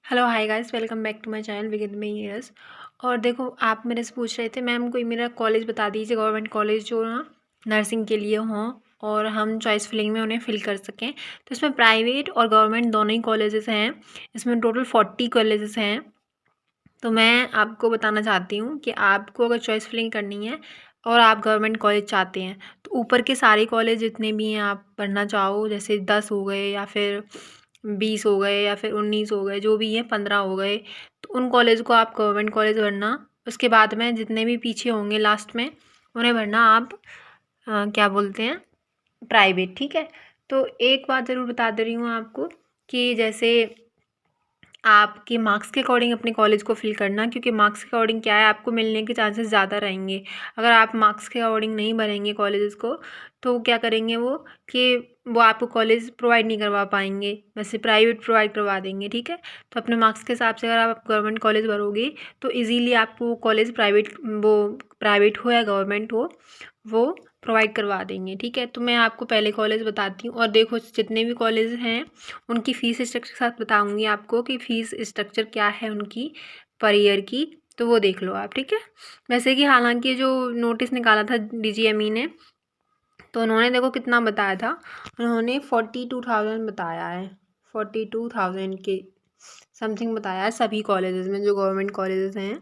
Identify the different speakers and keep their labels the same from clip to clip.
Speaker 1: Hello hi guys, welcome back to my channel with me years. और देखो, आप मेरे से पूछ रहे थे मैम कोई मेरा कॉलेज बता दीजिए, गवर्नमेंट कॉलेज जो ना नर्सिंग के लिए हों और हम चॉइस फिलिंग में उन्हें फिल कर सकें। तो इसमें प्राइवेट और गवर्नमेंट दोनों ही कॉलेजेस हैं। इसमें टोटल 40 कॉलेजेस हैं। तो मैं आपको बताना चाहती हूँ कि आपको अगर चॉइस फिलिंग करनी है और आप गवर्नमेंट कॉलेज चाहते हैं तो ऊपर के सारे कॉलेज जितने भी हैं आप पढ़ना चाहो, जैसे 10 हो गए या फिर 20 हो गए या फिर 19 हो गए, जो भी हैं 15 हो गए, तो उन कॉलेज को आप गवर्नमेंट कॉलेज भरना। उसके बाद में जितने भी पीछे होंगे लास्ट में उन्हें भरना आप क्या बोलते हैं, प्राइवेट। ठीक है। तो एक बात ज़रूर बता दे रही हूँ आपको कि जैसे आपके मार्क्स के अकॉर्डिंग अपने कॉलेज को फिल करना, क्योंकि मार्क्स के अकॉर्डिंग क्या है, आपको मिलने के चांसेस ज़्यादा रहेंगे। अगर आप मार्क्स के अकॉर्डिंग नहीं भरेंगे कॉलेजेस को तो क्या करेंगे वो कि वो आपको कॉलेज प्रोवाइड नहीं करवा पाएंगे, वैसे प्राइवेट प्रोवाइड करवा देंगे। ठीक है। तो अपने मार्क्स के हिसाब से अगर आप गवर्नमेंट कॉलेज भरोगे तो इजीली आपको कॉलेज प्राइवेट हो या गवर्नमेंट हो वो प्रोवाइड करवा देंगे। ठीक है। तो मैं आपको पहले कॉलेज बताती हूँ और देखो जितने भी कॉलेज हैं उनकी फ़ीस स्ट्रक्चर के साथ बताऊँगी आपको कि फ़ीस स्ट्रक्चर क्या है उनकी पर ईयर की, तो वो देख लो आप। ठीक है। वैसे कि हालांकि जो नोटिस निकाला था DGME ने, तो उन्होंने देखो कितना बताया था, उन्होंने 42,000 बताया है। 42,000 के समथिंग बताया है सभी कॉलेजेस में, जो गवर्नमेंट कॉलेजेस हैं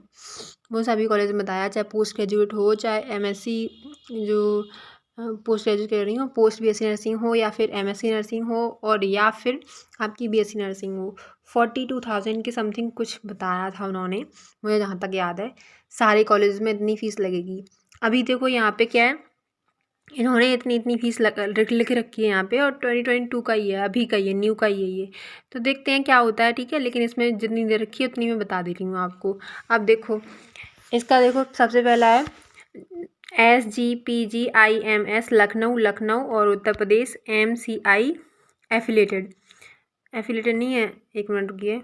Speaker 1: वो सभी कॉलेज में बताया, चाहे पोस्ट ग्रेजुएट हो चाहे MSc, जो पोस्ट ग्रेजुएट कह रही हूँ, पोस्ट BSc नर्सिंग हो या फिर MSc नर्सिंग हो और या फिर आपकी BSc नर्सिंग हो। 42,000 के समथिंग कुछ बताया था उन्होंने, मुझे जहाँ तक याद है। सारे कॉलेज में इतनी फ़ीस लगेगी। अभी देखो यहाँ पे क्या है, इन्होंने इतनी इतनी फीस लिख रखी है यहाँ पे, और 2022 का ही है, अभी का ही है, न्यू का ही है ये। तो देखते हैं क्या होता है। ठीक है। लेकिन इसमें जितनी दे रखी है उतनी मैं बता दे रही हूँ आपको। अब देखो इसका, देखो सबसे पहला है SGPGIMS लखनऊ और उत्तर प्रदेश MCI एफिलेटेड नहीं है, एक मिनट रुकिए,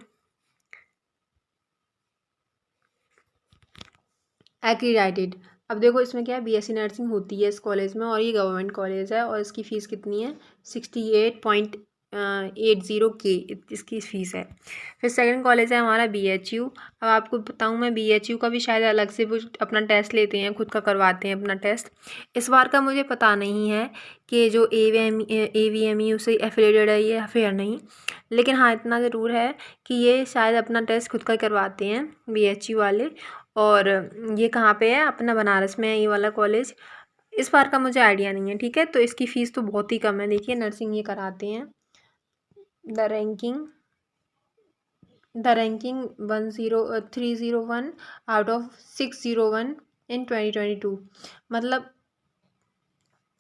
Speaker 1: एक्रीडाइटेड। अब देखो इसमें क्या है, BSc नर्सिंग होती है इस कॉलेज में और ये गवर्नमेंट कॉलेज है और इसकी फ़ीस कितनी है, 68.80 इसकी फ़ीस है। फिर सेकंड कॉलेज है हमारा BHU। अब आपको बताऊँ मैं, BHU का भी शायद अलग से वो अपना टेस्ट लेते हैं, खुद का करवाते हैं अपना टेस्ट। इस बार का मुझे पता नहीं है कि जो AVMU से एफिलेटेड है ये या फिर नहीं, लेकिन हाँ इतना ज़रूर है कि ये शायद अपना टेस्ट खुद का करवाते हैं BHU वाले। और ये कहाँ पे है, अपना बनारस में है ये वाला कॉलेज। इस बार का मुझे आइडिया नहीं है। ठीक है। तो इसकी फ़ीस तो बहुत ही कम है। देखिए नर्सिंग ये कराते हैं, द रैंकिंग 301 आउट ऑफ 601 इन 2022। मतलब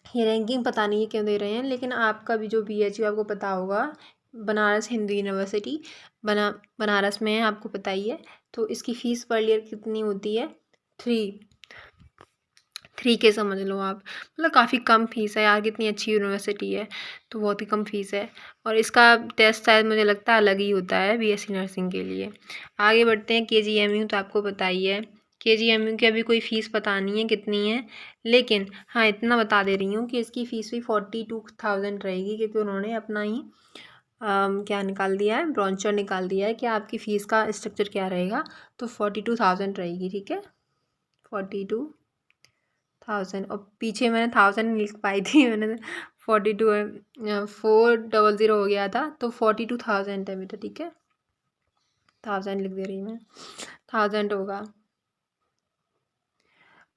Speaker 1: ये रैंकिंग पता नहीं है क्यों दे रहे हैं, लेकिन आपका भी जो BHU आपको पता होगा, बनारस हिंदू यूनिवर्सिटी बनारस में है, आपको पता ही है। तो इसकी फ़ीस पर ईयर कितनी होती है, 3 के समझ लो आप। मतलब काफ़ी कम फ़ीस है यार, कितनी अच्छी यूनिवर्सिटी है, तो बहुत ही कम फ़ीस है। और इसका टेस्ट शायद मुझे लगता है अलग ही होता है BSc नर्सिंग के लिए। आगे बढ़ते हैं, KGMU तो आपको पता ही है। KGMU की अभी कोई फ़ीस पता नहीं है कितनी है, लेकिन हाँ इतना बता दे रही हूँ कि इसकी फ़ीस भी 42,000 रहेगी, क्योंकि उन्होंने अपना ही क्या निकाल दिया है, ब्रोंचर निकाल दिया है कि आपकी फ़ीस का स्ट्रक्चर क्या रहेगा। तो 42,000 रहेगी। ठीक है। 42,000, और पीछे मैंने 1000 नहीं लिख पाई थी, मैंने 400 हो गया था, तो 42,000 है बेटा। ठीक है। 1000 लिख दे रही मैं, 1000 होगा।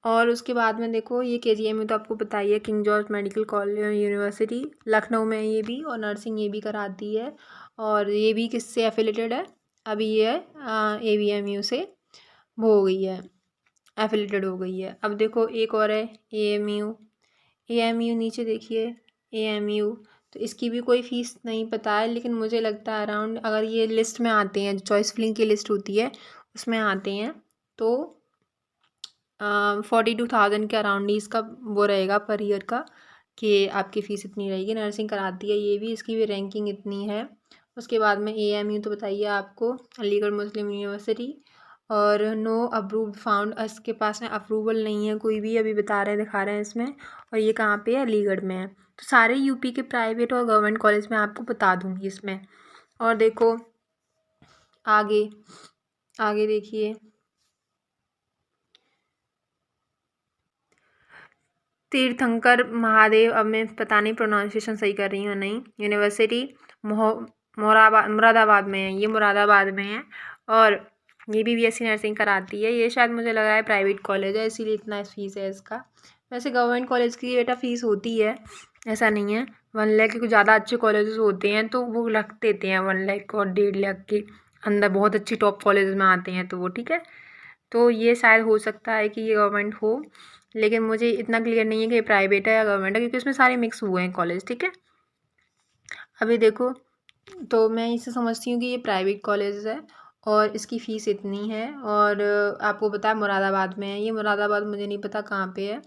Speaker 1: और उसके बाद में देखो ये KGMU तो आपको पता ही है, king George medical college university Lucknow में है ये भी, और नर्सिंग ये भी कराती है। और ये भी किससे एफिलेटेड है, अभी ये है AVMU से वो हो गई है, एफिलेटेड हो गई है। अब देखो एक और है AMU नीचे देखिए, AMU। तो इसकी भी कोई फ़ीस नहीं पता है, लेकिन मुझे लगता है अराउंड, अगर ये लिस्ट में आते हैं, चॉइस फिलिंग की लिस्ट होती है उसमें आते हैं, तो 42,000 के अराउंड ही इसका वो रहेगा पर ईयर का, कि आपकी फ़ीस इतनी रहेगी। नर्सिंग कराती है ये भी, इसकी भी रैंकिंग इतनी है। उसके बाद में AMU तो बताइए आपको, अलीगढ़ मुस्लिम यूनिवर्सिटी, और नो अप्रूव्ड फाउंड, इसके पास में अप्रूवल नहीं है कोई भी, अभी बता रहे हैं, दिखा रहे हैं इसमें। और ये कहाँ पे है, अलीगढ़ में है। तो सारे UP के प्राइवेट और गवर्नमेंट कॉलेज में आपको बता दूँगी इसमें। और देखो आगे आगे देखिए, तीर्थंकर महादेव, अब मैं पता नहीं प्रोनाउंसिएशन सही कर रही हूँ नहीं, यूनिवर्सिटी मुरादाबाद में है, ये मुरादाबाद में है। और ये भी बीएससी नर्सिंग कराती है। ये शायद मुझे लग रहा है प्राइवेट कॉलेज है, इसीलिए इतना फीस है इसका। वैसे गवर्नमेंट कॉलेज की बेटा फ़ीस होती है, ऐसा नहीं है 1 लाख के। कुछ ज़्यादा अच्छे कॉलेजेस होते हैं तो वो रख देते हैं 1 लाख और 1.5 लाख के अंदर, बहुत अच्छी टॉप कॉलेज में आते हैं तो वो ठीक है। तो ये शायद हो सकता है कि ये गवर्नमेंट हो, लेकिन मुझे इतना क्लियर नहीं है कि ये प्राइवेट है या गवर्नमेंट है, क्योंकि इसमें सारे मिक्स हुए हैं कॉलेज, ठीक है। अभी देखो, तो मैं इसे समझती हूँ कि ये प्राइवेट कॉलेज है और इसकी फ़ीस इतनी है। और आपको पता है मुरादाबाद में है, ये मुरादाबाद मुझे नहीं पता कहाँ पे है,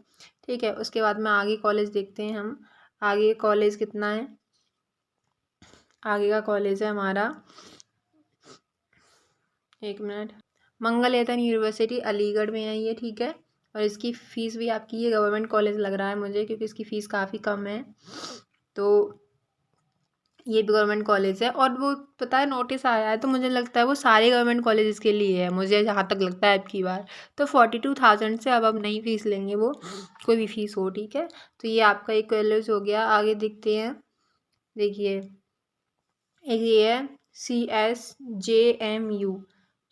Speaker 1: ठीक है। उसके बाद में आगे कॉलेज देखते हैं हम, आगे कॉलेज कितना है। आगे का कॉलेज है हमारा, 1 मिनट, मंगलयतन यूनिवर्सिटी अलीगढ़ में है ये, ठीक है। और इसकी फ़ीस भी आपकी, ये गवर्नमेंट कॉलेज लग रहा है मुझे, क्योंकि इसकी फ़ीस काफ़ी कम है। तो ये भी गवर्नमेंट कॉलेज है। और वो पता है नोटिस आया है, तो मुझे लगता है वो सारे गवर्नमेंट कॉलेज के लिए है, मुझे जहाँ तक लगता है अब की बार। तो 42,000 से अब नई फ़ीस लेंगे वो, कोई भी फ़ीस हो, ठीक है। तो ये आपका एक कॉलेज हो गया। आगे देखते हैं, देखिए एक ये है CSJMU,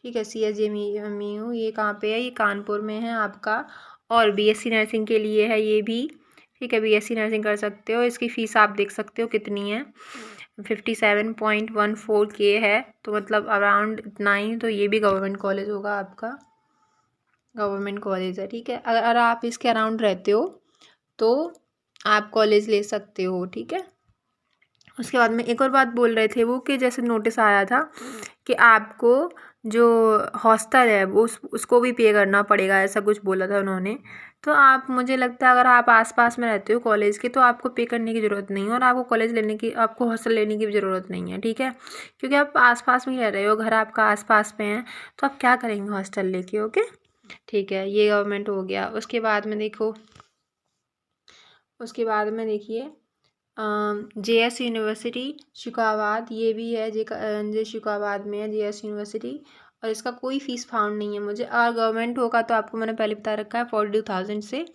Speaker 1: ठीक है, CSJMU। ये कहाँ पे है, ये कानपुर में है आपका। और बीएससी नर्सिंग के लिए है ये भी, ठीक है। बीएससी नर्सिंग कर सकते हो। इसकी फ़ीस आप देख सकते हो कितनी है, 57.14K है, तो मतलब अराउंड इतना ही। तो ये भी गवर्नमेंट कॉलेज होगा आपका, गवर्नमेंट कॉलेज है, ठीक है। अगर आप इसके अराउंड रहते हो तो आप कॉलेज ले सकते हो, ठीक है। उसके बाद में एक और बात बोल रहे थे वो, कि जैसे नोटिस आया था कि आपको जो हॉस्टल है वो उसको भी पे करना पड़ेगा, ऐसा कुछ बोला था उन्होंने। तो आप, मुझे लगता है अगर आप आसपास में रहते हो कॉलेज के, तो आपको पे करने की ज़रूरत नहीं है, और आपको कॉलेज लेने की, आपको हॉस्टल लेने की भी ज़रूरत नहीं है, ठीक है। क्योंकि आप आसपास में ही रह रहे हो, घर आपका आसपास में है, तो आप क्या करेंगे हॉस्टल लेके, ओके, ठीक है। ये गवर्नमेंट हो गया। उसके बाद में देखो, उसके बाद में देखिए JS यूनिवर्सिटी शिकाबाद, ये भी है जे शिकाबाद में है JS यूनिवर्सिटी। और इसका कोई फ़ीस फाउंड नहीं है मुझे। और गवर्नमेंट होगा तो आपको मैंने पहले बता रखा है 42,000 से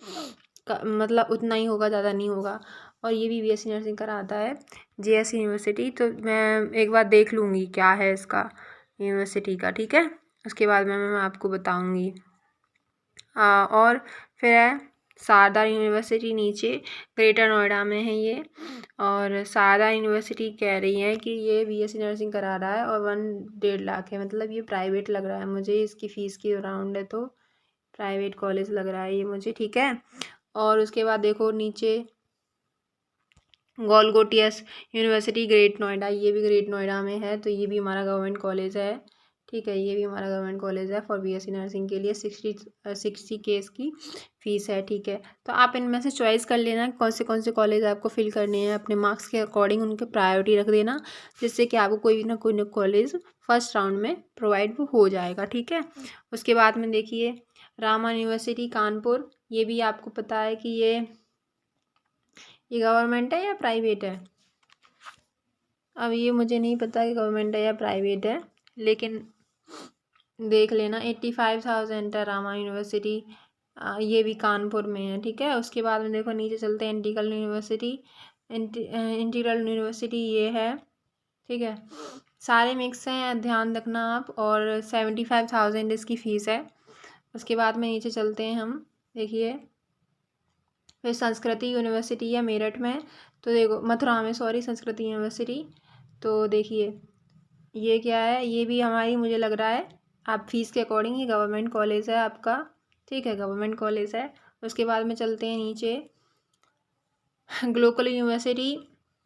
Speaker 1: मतलब उतना ही होगा, ज़्यादा नहीं होगा। और ये भी बीएससी नर्सिंग कराता है JS यूनिवर्सिटी। तो मैं एक बार देख लूँगी क्या है इसका यूनिवर्सिटी का, ठीक है। उसके बाद में मैं आपको बताऊँगी। और फिर है शारदा यूनिवर्सिटी, नीचे ग्रेटर नोएडा में है ये। और शारदा यूनिवर्सिटी कह रही है कि ये बीएससी नर्सिंग करा रहा है और 1.5 लाख है, मतलब ये प्राइवेट लग रहा है मुझे, इसकी फ़ीस की अराउंड है, तो प्राइवेट कॉलेज लग रहा है ये मुझे, ठीक है। और उसके बाद देखो नीचे गोलगोटियस यूनिवर्सिटी ग्रेट नोएडा, ये भी ग्रेट नोएडा में है, तो ये भी हमारा गवर्नमेंट कॉलेज है, ठीक है। ये भी हमारा गवर्नमेंट कॉलेज है फॉर बीएससी नर्सिंग के लिए। 60K की फ़ीस है, ठीक है। तो आप इनमें से चॉइस कर लेना कौन से कॉलेज आपको फिल करने हैं, अपने मार्क्स के अकॉर्डिंग उनके प्रायोरिटी रख देना, जिससे कि आपको कोई ना कोई कॉलेज फर्स्ट राउंड में प्रोवाइड हो जाएगा, ठीक है। उसके बाद में देखिए रामा यूनिवर्सिटी कानपुर, ये भी आपको पता है कि ये गवर्नमेंट है या प्राइवेट है। अब ये मुझे नहीं पता कि गवर्नमेंट है या प्राइवेट है, लेकिन देख लेना। 85,000 है रामा यूनिवर्सिटी, ये भी कानपुर में है, ठीक है। उसके बाद में देखो नीचे चलते हैं, इंटीग्रल यूनिवर्सिटी, इंटीग्रल यूनिवर्सिटी ये है, ठीक है। सारे मिक्स हैं, ध्यान रखना आप। और 75,000 इसकी फ़ीस है। उसके बाद में नीचे चलते हैं हम, देखिए फिर संस्कृति यूनिवर्सिटी है मेरठ में, तो देखो मथुरा में, सॉरी, संस्कृति यूनिवर्सिटी। तो देखिए ये क्या है, ये भी हमारी, मुझे लग रहा है आप फीस के अकॉर्डिंग, ये गवर्नमेंट कॉलेज है आपका, ठीक है, गवर्नमेंट कॉलेज है। उसके बाद में चलते हैं नीचे, ग्लोबल यूनिवर्सिटी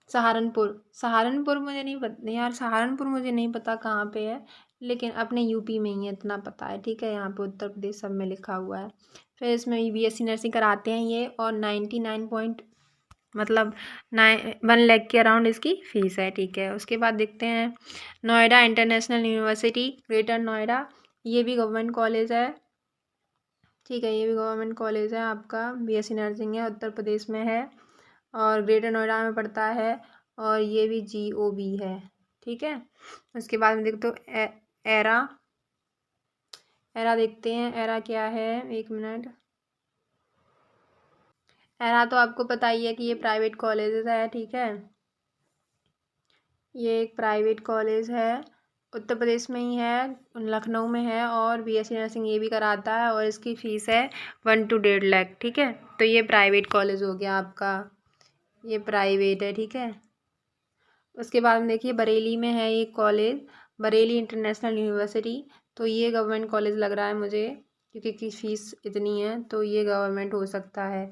Speaker 1: सहारनपुर मुझे नहीं पता यार, सहारनपुर मुझे नहीं पता कहाँ पे है, लेकिन अपने यूपी में ही है, इतना पता है, ठीक है। यहाँ पे उत्तर प्रदेश सब में लिखा हुआ है। फिर इसमें बीएससी नर्सिंग कराते हैं ये, और 99 मतलब 1 लाख के अराउंड इसकी फ़ीस है, ठीक है। उसके बाद देखते हैं Noida international university greater Noida, ये भी गवर्नमेंट कॉलेज है, ठीक है। ये भी गवर्नमेंट कॉलेज है आपका, बीएससी नर्सिंग है, उत्तर प्रदेश में है और ग्रेटर नोएडा में पड़ता है। और ये भी GOB है, ठीक है। उसके बाद में देखो तो एरा, एरा देखते हैं एरा क्या है, 1 मिनट। एरा तो आपको पता ही है कि ये प्राइवेट कॉलेजेस है, ठीक है। ये एक प्राइवेट कॉलेज है, उत्तर प्रदेश में ही है, लखनऊ में है, और बीएससी नर्सिंग ये भी कराता है, और इसकी फ़ीस है 1 to 1.5 लाख, ठीक है। तो ये प्राइवेट कॉलेज हो गया आपका, ये प्राइवेट है, ठीक है। उसके बाद में देखिए बरेली में है एक कॉलेज, बरेली इंटरनेशनल यूनिवर्सिटी। तो ये गवर्नमेंट कॉलेज लग रहा है मुझे, क्योंकि इसकी फ़ीस इतनी है, तो ये गवर्नमेंट हो सकता है।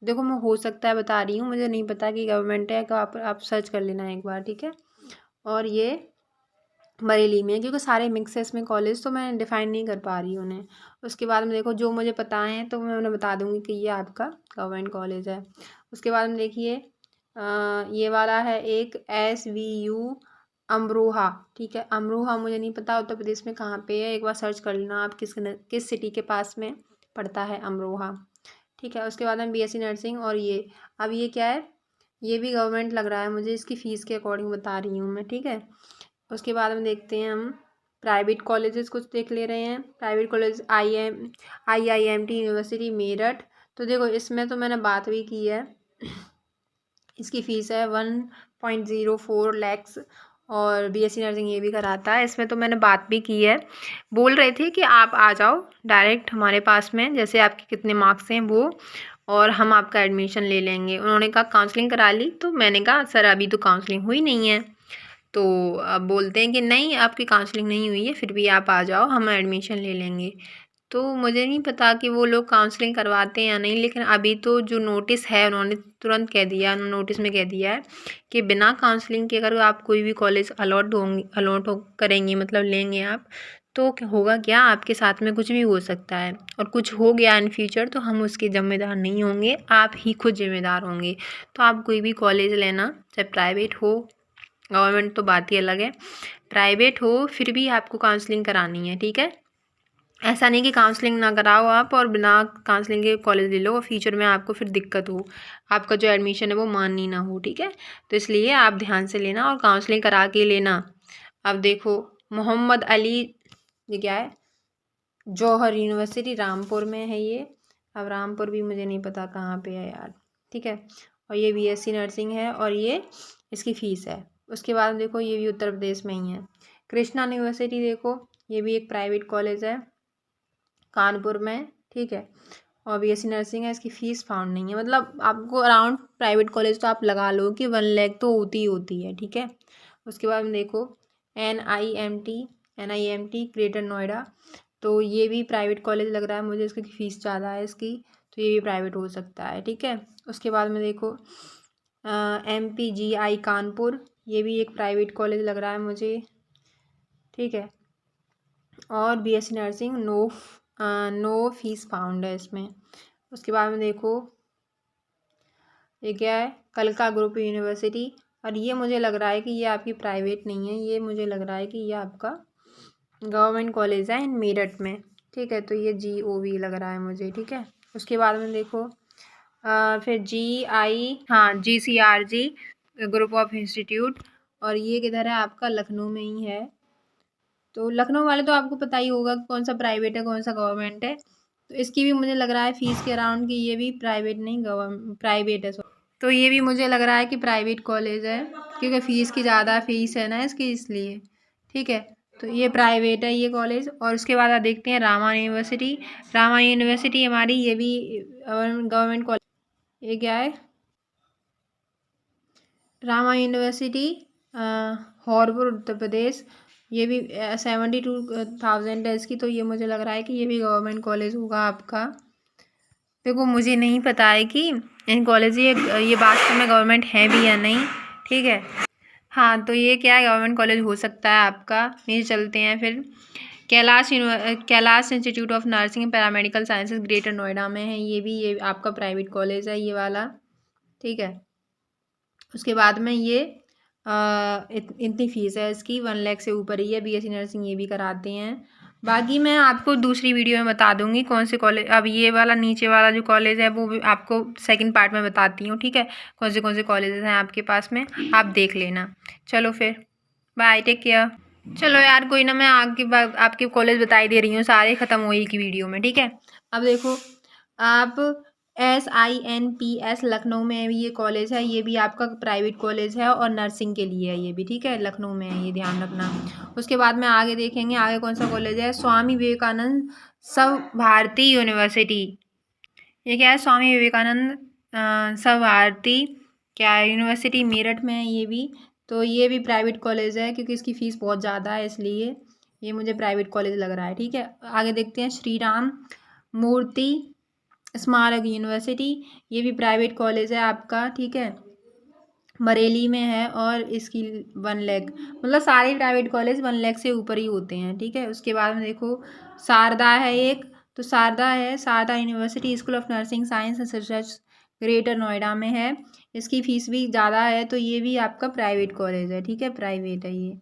Speaker 1: देखो मैं हो सकता है बता रही हूँ, मुझे नहीं पता कि गवर्नमेंट है, तो आप सर्च कर लेना एक बार, ठीक है। और ये बरेली में है, क्योंकि सारे मिक्स है इसमें कॉलेज, तो मैं डिफ़ाइन नहीं कर पा रही हूँ उन्हें। उसके बाद में देखो जो मुझे पता है तो मैं उन्हें बता दूँगी कि ये आपका गवर्नमेंट कॉलेज है। उसके बाद में देखिए ये वाला है एक SVU अमरोहा, ठीक है। अमरोहा मुझे नहीं पता उत्तर प्रदेश में कहाँ पे है, एक बार सर्च कर लेना आप किस सिटी के पास में पड़ता है अमरोहा, ठीक है। उसके बाद में BSc नर्सिंग, और ये अब ये क्या है, ये भी गवर्नमेंट लग रहा है मुझे, इसकी फ़ीस के अकॉर्डिंग बता रही हूँ मैं, ठीक है। उसके बाद में देखते हैं हम प्राइवेट कॉलेजेस कुछ देख ले रहे हैं। Private college IIMT university Meerut. तो देखो इसमें तो मैंने बात भी की है, इसकी फ़ीस है 1.04 लैक्स, और BSc नर्सिंग ये भी कराता है। इसमें तो मैंने बात भी की है, बोल रहे थे कि आप आ जाओ डायरेक्ट हमारे पास में, जैसे आपके कितने मार्क्स हैं वो, और हम आपका एडमिशन ले लेंगे। उन्होंने कहा काउंसलिंग करा ली, तो मैंने कहा सर अभी तो काउंसलिंग हुई नहीं है। तो अब बोलते हैं कि नहीं आपकी काउंसलिंग नहीं हुई है, फिर भी आप आ जाओ हम एडमिशन ले लेंगे। तो मुझे नहीं पता कि वो लोग काउंसलिंग करवाते हैं या नहीं, लेकिन अभी तो जो नोटिस है उन्होंने तुरंत कह दिया, नोटिस में कह दिया है कि बिना काउंसलिंग के अगर आप कोई भी कॉलेज अलॉट करेंगे, मतलब लेंगे आप, तो होगा क्या, आपके साथ में कुछ भी हो सकता है, और कुछ हो गया इन फ्यूचर तो हम उसके ज़िम्मेदार नहीं होंगे, आप ही खुद ज़िम्मेदार होंगे। तो आप कोई भी कॉलेज लेना, चाहे प्राइवेट हो, गवर्नमेंट तो बात ही अलग है, प्राइवेट हो फिर भी आपको काउंसलिंग करानी है, ठीक है। ऐसा नहीं कि काउंसलिंग ना कराओ आप और बिना काउंसलिंग के कॉलेज ले लो और फ्यूचर में आपको फिर दिक्कत हो, आपका जो एडमिशन है वो मान्य ना हो, ठीक है। तो इसलिए आप ध्यान से लेना और काउंसलिंग करा के लेना। अब देखो मोहम्मद अली, ये क्या है, जौहर यूनिवर्सिटी रामपुर में है ये। अब रामपुर भी मुझे नहीं पता कहाँ पे है यार, ठीक है। और ये BSc नर्सिंग है, और ये इसकी फ़ीस है। उसके बाद देखो ये भी उत्तर प्रदेश में ही है। कृष्णा यूनिवर्सिटी देखो, ये भी एक प्राइवेट कॉलेज है कानपुर में, ठीक है। और BSc नर्सिंग है, इसकी फ़ीस फाउंड नहीं है, मतलब आपको अराउंड प्राइवेट कॉलेज तो आप लगा लो कि 1 लाख तो होती ही होती है, ठीक है। उसके बाद में देखो NIMT ग्रेटर नोएडा, तो ये भी प्राइवेट कॉलेज लग रहा है मुझे, इसकी फ़ीस ज़्यादा है इसकी, तो ये भी प्राइवेट हो सकता है, ठीक है। उसके बाद में देखो MPGI कानपुर, ये भी एक प्राइवेट कॉलेज लग रहा है मुझे, ठीक है। और BSc nursing no fees found है इसमें। उसके बाद में देखो ये क्या है, कलका ग्रुप यूनिवर्सिटी, और ये मुझे लग रहा है कि ये आपकी प्राइवेट नहीं है, ये मुझे लग रहा है कि ये आपका गवर्नमेंट कॉलेज है इन मेरठ में, ठीक है। तो ये GOV लग रहा है मुझे, ठीक है। उसके बाद में देखो फिर GCRG ग्रुप ऑफ इंस्टीट्यूट, और ये किधर है आपका, लखनऊ में ही है। तो लखनऊ वाले तो आपको पता ही होगा कि कौन सा प्राइवेट है कौन सा गवर्नमेंट है। तो इसकी भी मुझे लग रहा है फ़ीस के अराउंड कि ये भी प्राइवेट नहीं गवर्नमेंट प्राइवेट है, तो ये भी मुझे लग रहा है कि प्राइवेट कॉलेज है, क्योंकि फ़ीस की ज़्यादा फ़ीस है ना इसकी, इसलिए, ठीक है। तो ये प्राइवेट है ये कॉलेज। और उसके बाद आप देखते हैं रामा यूनिवर्सिटी। रामा यूनिवर्सिटी हमारी, ये भी गवर्नमेंट कॉलेज, ये क्या है, रामा यूनिवर्सिटी हौरपुर उत्तर प्रदेश, ये भी 72,000 है इसकी, तो ये मुझे लग रहा है कि ये भी गवर्नमेंट कॉलेज होगा आपका। देखो मुझे नहीं पता है कि इन कॉलेज ये वास्तव में गवर्नमेंट है भी या नहीं, ठीक है। हाँ तो ये क्या है, गवर्नमेंट कॉलेज हो सकता है आपका। नीचे चलते हैं फिर, Kailash institute of nursing paramedical sciences greater Noida में है, ये आपका प्राइवेट कॉलेज है ये वाला, ठीक है। उसके बाद में ये इतनी फ़ीस है इसकी, 1 लाख से ऊपर ही है। BSc नर्सिंग ये भी कराते हैं। बाकी मैं आपको दूसरी वीडियो में बता दूंगी कौन से कॉलेज, अब ये वाला नीचे वाला जो कॉलेज है वो भी आपको सेकंड पार्ट में बताती हूँ, ठीक है। कौन से कॉलेजेस हैं आपके पास में, आप देख लेना। चलो फिर बाय, टेक केयर। चलो यार कोई ना, मैं आपके कॉलेज बताई दे रही हूँ, सारे ख़त्म हुए की वीडियो में, ठीक है। अब देखो आप SINPS लखनऊ में भी ये कॉलेज है, ये भी आपका प्राइवेट कॉलेज है और नर्सिंग के लिए है ये भी, ठीक है, लखनऊ में है ये, ध्यान रखना। उसके बाद में आगे देखेंगे, आगे कौन सा कॉलेज है, स्वामी विवेकानंद सब भारती यूनिवर्सिटी। ये क्या है, स्वामी विवेकानंद सब भारती क्या यूनिवर्सिटी, मेरठ में है ये भी। तो ये भी प्राइवेट कॉलेज है, क्योंकि इसकी फ़ीस बहुत ज़्यादा है, इसलिए ये मुझे प्राइवेट कॉलेज लग रहा है, ठीक है। आगे देखते हैं, श्री राम मूर्ति स्मारक यूनिवर्सिटी, ये भी प्राइवेट कॉलेज है आपका, ठीक है, बरेली में है, और इसकी 1 लाख, मतलब सारे प्राइवेट कॉलेज 1 लाख से ऊपर ही होते हैं, ठीक है। उसके बाद में देखो शारदा है एक, तो शारदा है, Sharda University School of Nursing Science and Research, Greater Noida में है। इसकी फ़ीस भी ज़्यादा है, तो ये भी आपका प्राइवेट कॉलेज है, ठीक है, प्राइवेट है ये।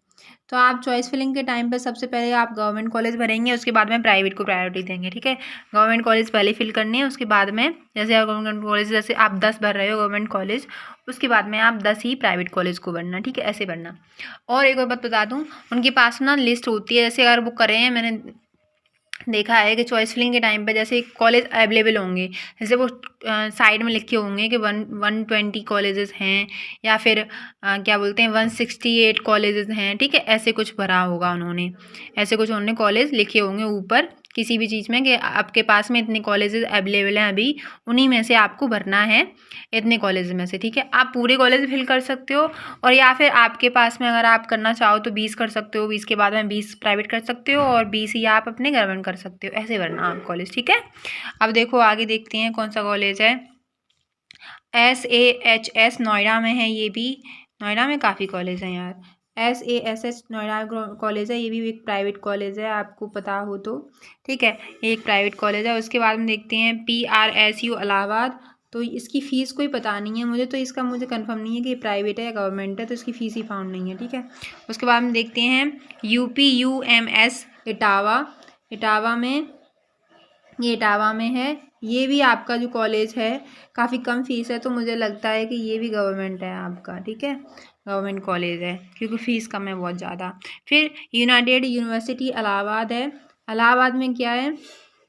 Speaker 1: तो आप चॉइस फिलिंग के टाइम पे सबसे पहले आप गवर्नमेंट कॉलेज भरेंगे, उसके बाद में प्राइवेट को प्रायोरिटी देंगे, ठीक है। गवर्नमेंट कॉलेज पहले फिल करने हैं, उसके बाद में जैसे आप गवर्नमेंट कॉलेज, जैसे आप 10 भर रहे हो गवर्नमेंट कॉलेज, उसके बाद में आप 10 ही प्राइवेट कॉलेज को भरना, ठीक है, ऐसे भरना। और एक और बात बता दूँ, उनके पास ना लिस्ट होती है, जैसे अगर वो करें हैं, मैंने देखा है कि चॉइस फिलिंग के टाइम पे जैसे कॉलेज अवेलेबल होंगे, जैसे वो साइड में लिखे होंगे कि 120 कॉलेजेस हैं, या फिर क्या बोलते हैं 168 कॉलेजेस हैं, ठीक है, ऐसे कुछ भरा होगा उन्होंने, ऐसे कुछ उन्होंने कॉलेज लिखे होंगे ऊपर किसी भी चीज़ में कि आपके पास में इतने कॉलेजेस अवेलेबल हैं अभी, उन्हीं में से आपको भरना है, इतने कॉलेज में से, ठीक है। आप पूरे कॉलेज फिल कर सकते हो, और या फिर आपके पास में अगर आप करना चाहो तो 20 कर सकते हो, 20 के बाद में 20 प्राइवेट कर सकते हो, और 20 ही आप अपने गवर्नमेंट कर सकते हो, ऐसे भरना आप कॉलेज, ठीक है। अब देखो आगे देखते हैं कौन सा कॉलेज है, SAHS नोएडा में है, ये भी नोएडा में काफ़ी कॉलेज हैं यार। SASH नोएडा कॉलेज है, ये भी एक प्राइवेट कॉलेज है, आपको पता हो तो, ठीक है, ये एक प्राइवेट कॉलेज है। उसके बाद में देखते हैं PRSU इलाहाबाद, तो इसकी फ़ीस कोई पता नहीं है मुझे, तो इसका मुझे कंफर्म नहीं है कि ये प्राइवेट है या गवर्नमेंट है, तो इसकी फ़ीस ही फाउंड नहीं है, ठीक है। उसके बाद में देखते हैं UPUMS इटावा, इटावा में, ये इटावा में है, ये भी आपका जो कॉलेज है काफ़ी कम फीस है, तो मुझे लगता है कि ये भी गवर्नमेंट है आपका, ठीक है, गवर्नमेंट कॉलेज है, क्योंकि फ़ीस कम है बहुत ज़्यादा। फिर यूनाइटेड यूनिवर्सिटी इलाहाबाद है, इलाहाबाद में क्या है,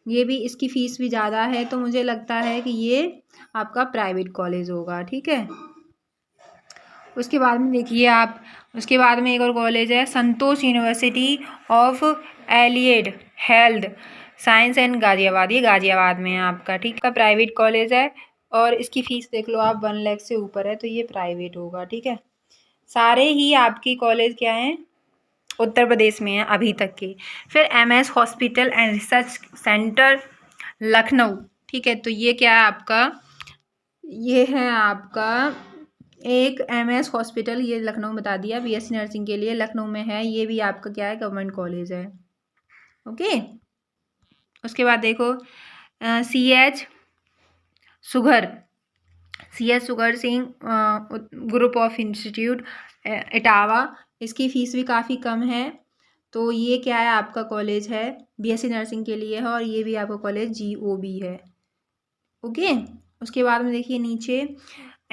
Speaker 1: ये भी, इसकी फ़ीस भी ज़्यादा है, तो मुझे लगता है कि ये आपका प्राइवेट कॉलेज होगा, ठीक है। उसके बाद में देखिए आप, उसके बाद में एक और कॉलेज है, Santosh university of allied health science and Ghaziabad, ये गाज़ियाबाद में है आपका, ठीक है, प्राइवेट कॉलेज है, और इसकी फ़ीस देख लो आप 1 लाख से ऊपर है, तो ये प्राइवेट होगा, ठीक है। सारे ही आपकी कॉलेज क्या हैं, उत्तर प्रदेश में हैं अभी तक के। फिर MS hospital and research centre Lucknow, ठीक है, तो ये क्या है आपका, ये है आपका एक MS हॉस्पिटल, ये लखनऊ बता दिया, BSc नर्सिंग के लिए लखनऊ में है, ये भी आपका क्या है, गवर्नमेंट कॉलेज है, ओके। उसके बाद देखो CH sugar, CS sugar Singh group of institute Etawah, इसकी फ़ीस भी काफ़ी कम है, तो ये क्या है आपका कॉलेज है, BSc नर्सिंग के लिए है, और ये भी आपका कॉलेज GOB है, ओके। उसके बाद में देखिए नीचे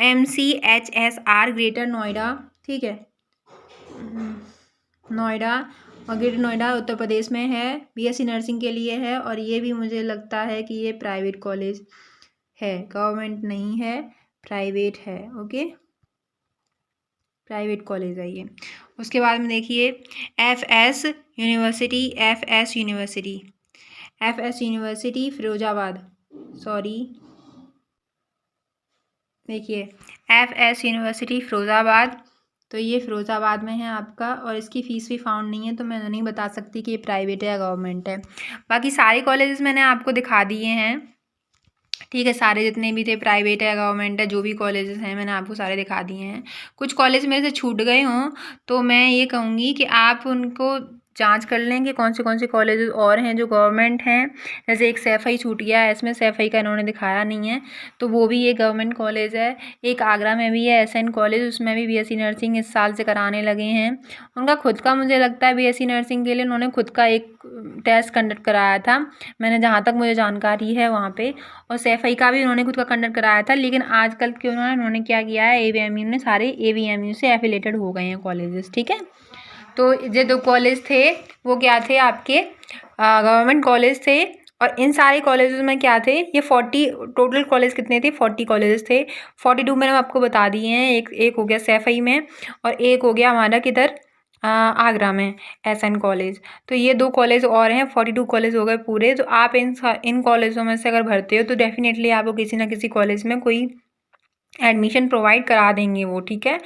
Speaker 1: MCHSR ग्रेटर नोएडा, ठीक है, नोएडा, और ग्रेटर नोएडा उत्तर प्रदेश में है, BSc नर्सिंग के लिए है, और ये भी मुझे लगता है कि ये प्राइवेट कॉलेज है, गवर्नमेंट नहीं है, प्राइवेट है, ओके, प्राइवेट कॉलेज है ये। उसके बाद में देखिए FS university, FS university, FS university Firozabad, sorry, देखिए FS यूनिवर्सिटी फिरोज़ाबाद, तो ये फिरोज़ाबाद में है आपका, और इसकी फ़ीस भी फाउंड नहीं है, तो मैं नहीं बता सकती कि ये प्राइवेट है या गवर्नमेंट है। बाकी सारे कॉलेजेस मैंने आपको दिखा दिए हैं, ठीक है, सारे जितने भी थे प्राइवेट है गवर्नमेंट है, जो भी कॉलेजेस हैं मैंने आपको सारे दिखा दिए हैं। कुछ कॉलेज मेरे से छूट गए हों तो मैं ये कहूँगी कि आप उनको जांच कर लें कि कौन से कॉलेजेस और हैं जो गवर्नमेंट हैं। जैसे एक सैफई छूट गया है, इसमें सैफई का इन्होंने दिखाया नहीं है, तो वो भी एक गवर्नमेंट कॉलेज है। एक आगरा में भी है SN कॉलेज, उसमें भी BSc नर्सिंग इस साल से कराने लगे हैं। उनका खुद का मुझे लगता है BSc नर्सिंग के लिए उन्होंने खुद का एक टेस्ट कंडक्ट कराया था, मैंने जहाँ तक मुझे जानकारी है वहाँ पे, और सैफई का भी उन्होंने खुद का कंडक्ट कराया था। लेकिन आजकल उन्होंने क्या किया है, AVMU ने सारे AVMU से एफिलेटेड हो गए हैं कॉलेजेस, ठीक है। तो ये 2 कॉलेज थे वो क्या थे आपके गवर्नमेंट कॉलेज थे। और इन सारे कॉलेजेस में क्या थे, ये 40 टोटल कॉलेज कितने थे, 40 कॉलेजेस थे। 42 मैंने आपको बता दिए हैं। एक हो गया सैफई में और एक हो गया हमारा किधर आगरा में एसएन कॉलेज। तो ये 2 कॉलेज और हैं, 42 कॉलेज हो गए पूरे। तो आप इन कॉलेजों में से अगर भरते हो तो डेफिनेटली आपको किसी ना किसी कॉलेज में कोई एडमिशन प्रोवाइड करा देंगे वो, ठीक है।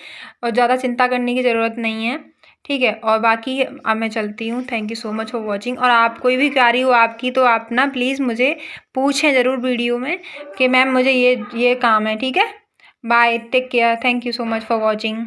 Speaker 1: और ज़्यादा चिंता करने की ज़रूरत नहीं है, ठीक है। और बाकी अब मैं चलती हूँ। Thank you so much for watching. और आप कोई भी क्वेरी हो आपकी तो आप ना प्लीज़ मुझे पूछें ज़रूर वीडियो में कि मैम मुझे ये काम है, ठीक है। Bye, take care, thank you so much for watching.